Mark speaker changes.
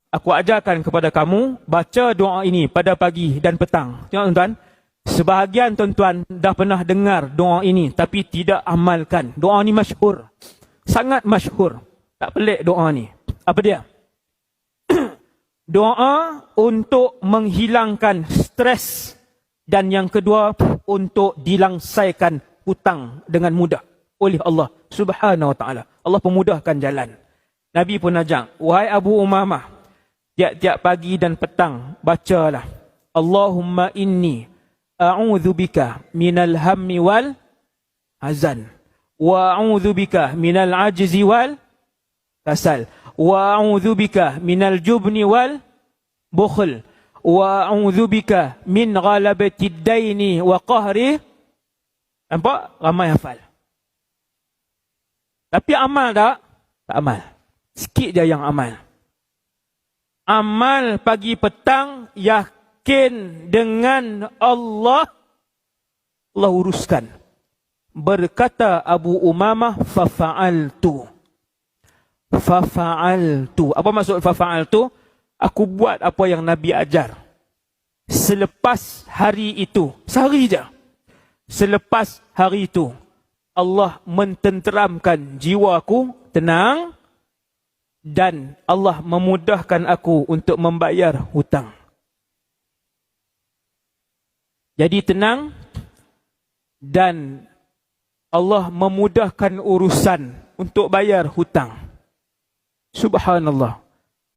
Speaker 1: Aku ajarkan kepada kamu baca doa ini pada pagi dan petang. Tengok tuan-tuan, sebahagian tuan-tuan dah pernah dengar doa ini tapi tidak amalkan. Doa ni masyhur. Sangat masyhur. Tak pelik doa ni. Apa dia? Doa untuk menghilangkan stres, dan yang kedua untuk dilangsaikan hutang dengan mudah oleh Allah Subhanahu wa taala. Allah pemudahkan jalan. Nabi pun ajak, wahai Abu Umamah, tiap-tiap pagi dan petang bacalah, Allahumma inni a'udzubika minal hammi wal hazan, wa a'udzubika minal ajzi wal kasal, wa a'udzubika minal jubni wal bukhl, wa a'udzubika min ghalabatid daini wa qahri. Nampak? Ramai hafal. Tapi amal tak? Tak amal. Sikit je yang amal. Amal pagi petang, yakin dengan Allah, Allah uruskan. Berkata Abu Umamah, fafa'altu. Fafa'altu. Apa maksud fafa'altu? Aku buat apa yang Nabi ajar. Selepas hari itu, sehari je. Selepas hari itu, Allah mententeramkan jiwaku, tenang, dan Allah memudahkan aku untuk membayar hutang. Jadi tenang, dan Allah memudahkan urusan untuk bayar hutang. Subhanallah.